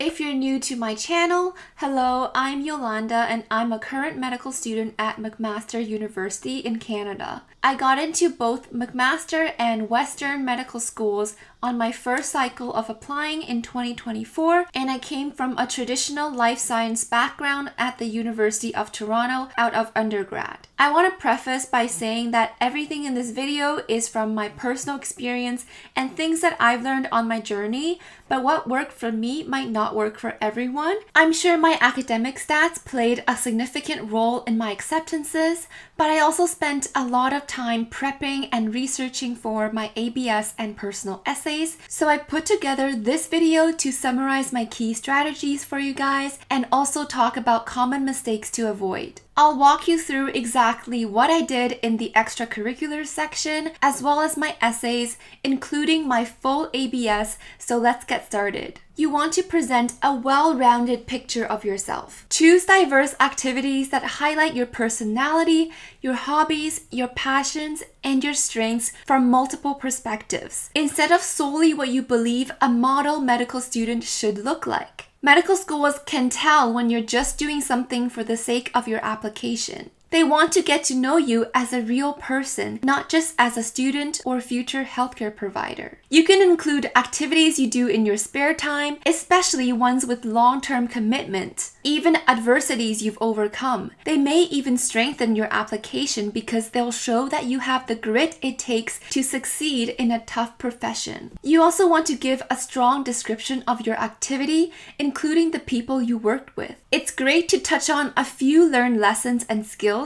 If you're new to my channel, hello, I'm Yolanda and I'm a current medical student at McMaster University in Canada. I got into both McMaster and Western medical schools on my first cycle of applying in 2024, and I came from a traditional life science background at the University of Toronto out of undergrad. I want to preface by saying that everything in this video is from my personal experience and things that I've learned on my journey, but what worked for me might not work for everyone. I'm sure my academic stats played a significant role in my acceptances, but I also spent a lot of time prepping and researching for my ABS and personal essays, so I put together this video to summarize my key strategies for you guys and also talk about common mistakes to avoid. I'll walk you through exactly what I did in the extracurriculars section, as well as my essays, including my full ABS, so let's get started. You want to present a well-rounded picture of yourself. Choose diverse activities that highlight your personality, your hobbies, your passions, and your strengths from multiple perspectives, instead of solely what you believe a model medical student should look like. Medical schools can tell when you're just doing something for the sake of your application. They want to get to know you as a real person, not just as a student or future healthcare provider. You can include activities you do in your spare time, especially ones with long-term commitment, even adversities you've overcome. They may even strengthen your application because they'll show that you have the grit it takes to succeed in a tough profession. You also want to give a strong description of your activity, including the people you worked with. It's great to touch on a few learned lessons and skills,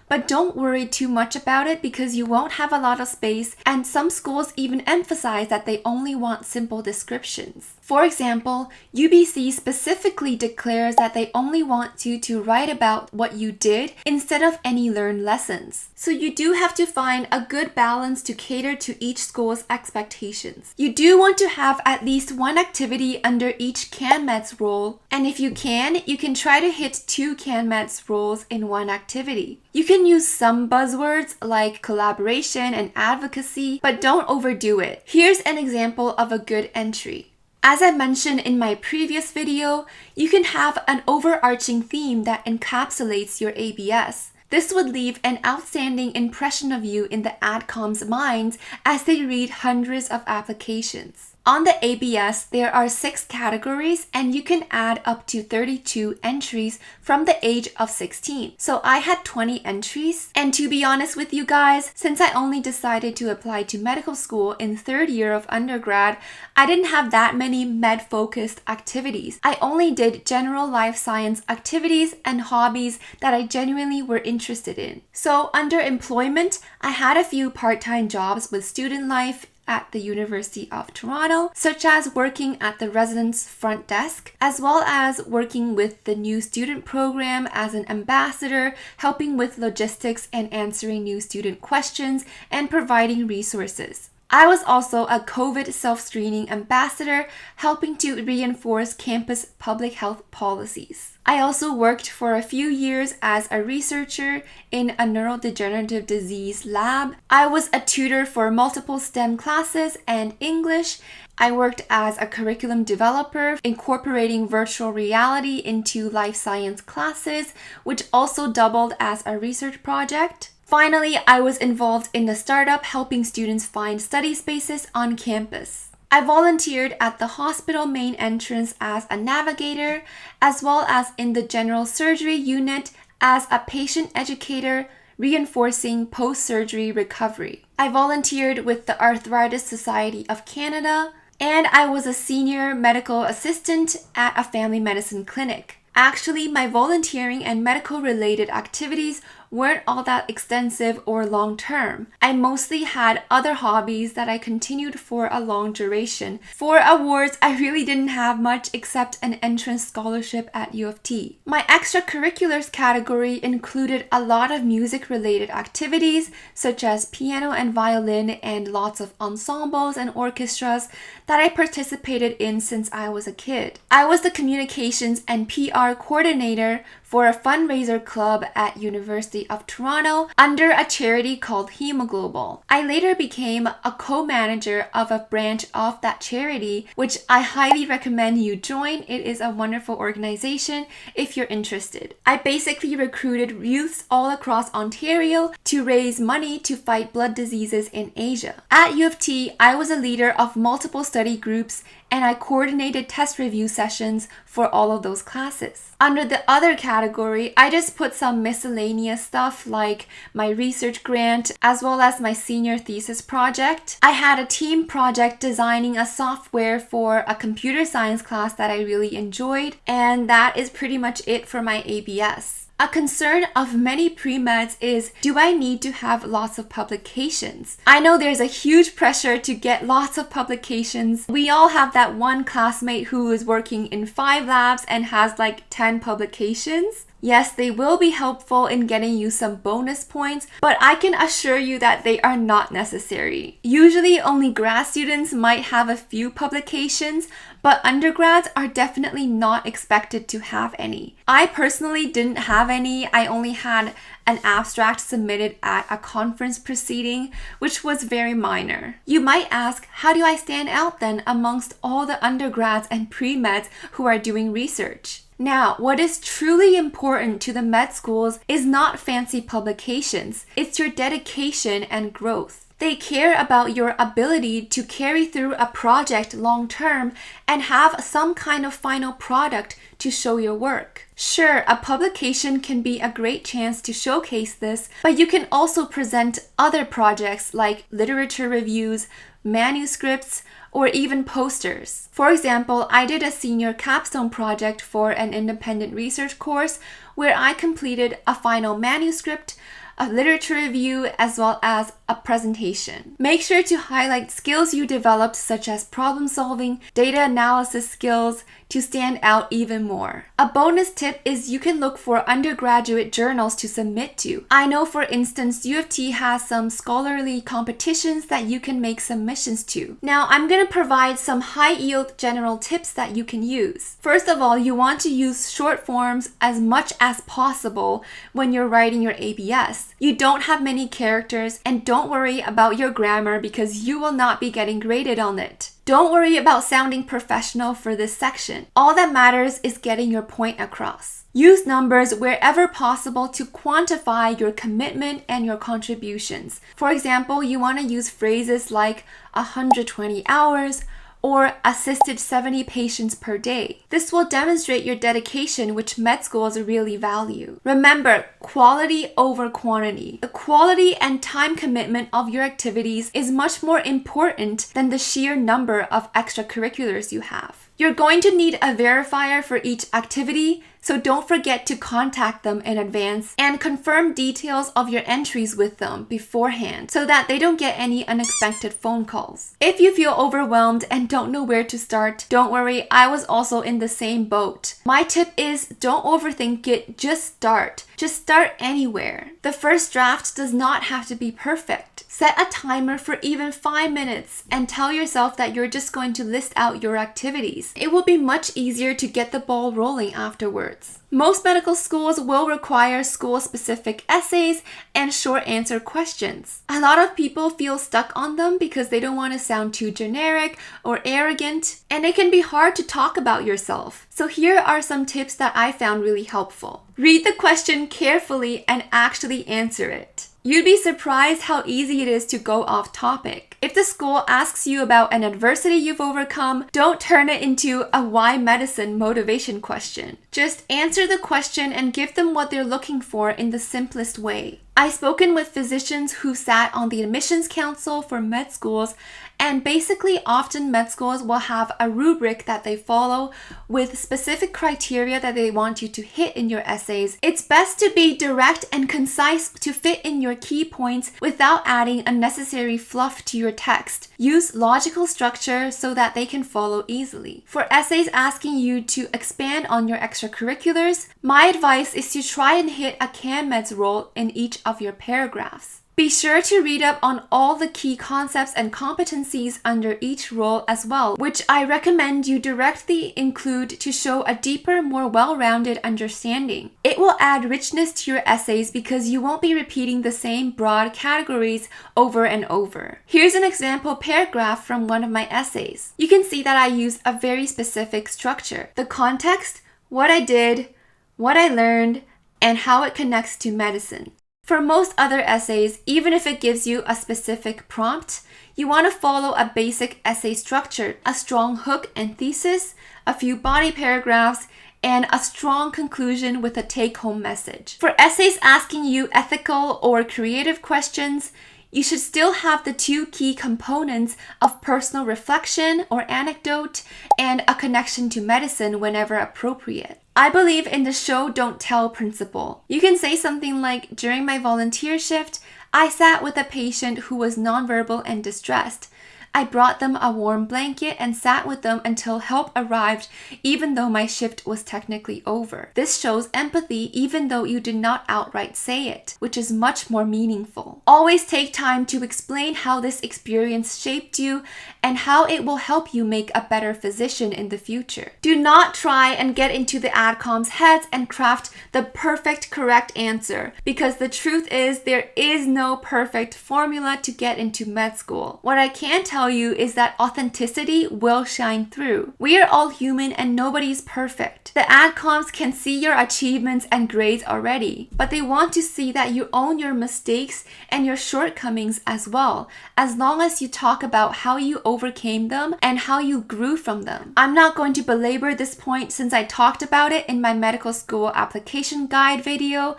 but don't worry too much about it because you won't have a lot of space, and some schools even emphasize that they only want simple descriptions. For example, UBC specifically declares that they only want you to write about what you did instead of any learned lessons. So you do have to find a good balance to cater to each school's expectations. You do want to have at least one activity under each CanMeds role, and if you can try to hit 2 CanMeds roles in one activity. You can use some buzzwords like collaboration and advocacy, but don't overdo it. Here's an example of a good entry. As I mentioned in my previous video, you can have an overarching theme that encapsulates your ABS. This would leave an outstanding impression of you in the AdCom's minds as they read hundreds of applications. On the ABS, there are 6 categories and you can add up to 32 entries from the age of 16. So I had 20 entries, and to be honest with you guys, since I only decided to apply to medical school in 3rd year of undergrad, I didn't have that many med-focused activities. I only did general life science activities and hobbies that I genuinely were interested in. So under employment, I had a few part-time jobs with student life at the University of Toronto, such as working at the residence front desk, as well as working with the new student program as an ambassador, helping with logistics and answering new student questions and providing resources. I was also a COVID self-screening ambassador, helping to reinforce campus public health policies. I also worked for a few years as a researcher in a neurodegenerative disease lab. I was a tutor for multiple STEM classes and English. I worked as a curriculum developer, incorporating virtual reality into life science classes, which also doubled as a research project. Finally, I was involved in the startup helping students find study spaces on campus. I volunteered at the hospital main entrance as a navigator, as well as in the general surgery unit as a patient educator, reinforcing post-surgery recovery. I volunteered with the Arthritis Society of Canada, and I was a senior medical assistant at a family medicine clinic. Actually, my volunteering and medical-related activities weren't all that extensive or long-term. I mostly had other hobbies that I continued for a long duration. For awards, I really didn't have much except an entrance scholarship at U of T. My extracurriculars category included a lot of music-related activities, such as piano and violin, and lots of ensembles and orchestras that I participated in since I was a kid. I was the communications and PR coordinator for a fundraiser club at University of Toronto under a charity called Hemoglobal. I later became a co-manager of a branch of that charity, which I highly recommend you join. It is a wonderful organization if you're interested. I basically recruited youths all across Ontario to raise money to fight blood diseases in Asia. At U of T, I was a leader of multiple study groups and I coordinated test review sessions for all of those classes. Under the other category, I just put some miscellaneous stuff like my research grant as well as my senior thesis project. I had a team project designing a software for a computer science class that I really enjoyed, and that is pretty much it for my ABS. A concern of many pre-meds is, do I need to have lots of publications? I know there's a huge pressure to get lots of publications. We all have that one classmate who is working in 5 labs and has like 10 publications. Yes, they will be helpful in getting you some bonus points, but I can assure you that they are not necessary. Usually only grad students might have a few publications, but undergrads are definitely not expected to have any. I personally didn't have any. I only had an abstract submitted at a conference proceeding, which was very minor. You might ask, how do I stand out then amongst all the undergrads and pre-meds who are doing research? Now, what is truly important to the med schools is not fancy publications. It's your dedication and growth. They care about your ability to carry through a project long term and have some kind of final product to show your work. Sure, a publication can be a great chance to showcase this, but you can also present other projects like literature reviews, manuscripts, or even posters. For example, I did a senior capstone project for an independent research course where I completed a final manuscript, a literature review, as well as a presentation. Make sure to highlight skills you developed such as problem solving, data analysis skills to stand out even more. A bonus tip is you can look for undergraduate journals to submit to. I know, for instance, U of T has some scholarly competitions that you can make submissions to. Now, I'm going to provide some high-yield general tips that you can use. First of all, you want to use short forms as much as possible when you're writing your ABS. You don't have many characters, and don't worry about your grammar because you will not be getting graded on it. Don't worry about sounding professional for this section. All that matters is getting your point across. Use numbers wherever possible to quantify your commitment and your contributions. For example, you want to use phrases like 120 hours, or assisted 70 patients per day. This will demonstrate your dedication, which med schools really value. Remember, quality over quantity. The quality and time commitment of your activities is much more important than the sheer number of extracurriculars you have. You're going to need a verifier for each activity, so don't forget to contact them in advance and confirm details of your entries with them beforehand so that they don't get any unexpected phone calls. If you feel overwhelmed and don't know where to start, don't worry, I was also in the same boat. My tip is don't overthink it, just start. Just start anywhere. The first draft does not have to be perfect. Set a timer for even 5 minutes and tell yourself that you're just going to list out your activities. It will be much easier to get the ball rolling afterwards. Most medical schools will require school-specific essays and short answer questions. A lot of people feel stuck on them because they don't want to sound too generic or arrogant, and it can be hard to talk about yourself. So here are some tips that I found really helpful. Read the question carefully and actually answer it. You'd be surprised how easy it is to go off topic. If the school asks you about an adversity you've overcome, don't turn it into a why medicine motivation question. Just answer the question and give them what they're looking for in the simplest way. I've spoken with physicians who sat on the admissions council for med schools, and basically often med schools will have a rubric that they follow with specific criteria that they want you to hit in your essays. It's best to be direct and concise to fit in your key points without adding unnecessary fluff to your text. Use logical structure so that they can follow easily. For essays asking you to expand on your extracurriculars, my advice is to try and hit a CanMeds role in each of your paragraphs. Be sure to read up on all the key concepts and competencies under each role as well, which I recommend you directly include to show a deeper, more well-rounded understanding. It will add richness to your essays because you won't be repeating the same broad categories over and over. Here's an example paragraph from one of my essays. You can see that I use a very specific structure: the context, what I did, what I learned, and how it connects to medicine. For most other essays, even if it gives you a specific prompt, you want to follow a basic essay structure: a strong hook and thesis, a few body paragraphs, and a strong conclusion with a take-home message. For essays asking you ethical or creative questions, you should still have the two key components of personal reflection or anecdote and a connection to medicine whenever appropriate. I believe in the show don't tell principle. You can say something like, during my volunteer shift, I sat with a patient who was nonverbal and distressed. I brought them a warm blanket and sat with them until help arrived, even though my shift was technically over. This shows empathy even though you did not outright say it, which is much more meaningful. Always take time to explain how this experience shaped you and how it will help you make a better physician in the future. Do not try and get into the ADCOM's heads and craft the perfect correct answer, because the truth is there is no perfect formula to get into med school. What I can tell you is that authenticity will shine through. We are all human and nobody's perfect. The ADCOMs can see your achievements and grades already, but they want to see that you own your mistakes and your shortcomings as well, as long as you talk about how you overcame them and how you grew from them. I'm not going to belabor this point since I talked about it in my medical school application guide video,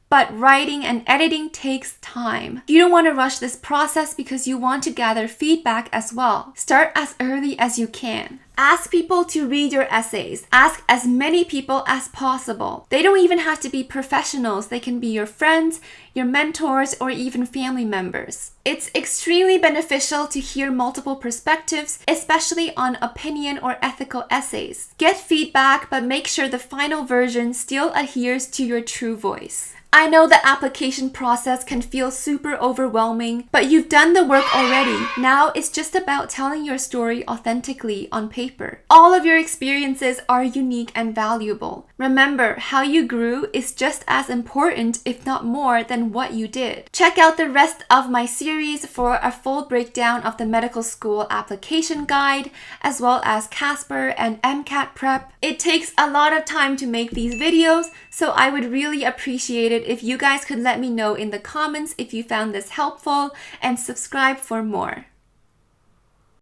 but writing and editing takes time. You don't want to rush this process because you want to gather feedback as well. Start as early as you can. Ask people to read your essays. Ask as many people as possible. They don't even have to be professionals. They can be your friends, your mentors, or even family members. It's extremely beneficial to hear multiple perspectives, especially on opinion or ethical essays. Get feedback, but make sure the final version still adheres to your true voice. I know the application process can feel super overwhelming, but you've done the work already. Now it's just about telling your story authentically on paper. All of your experiences are unique and valuable. Remember, how you grew is just as important, if not more, than what you did. Check out the rest of my series for a full breakdown of the medical school application guide, as well as Casper and MCAT prep. It takes a lot of time to make these videos, so I would really appreciate it if you guys could let me know in the comments if you found this helpful, and subscribe for more.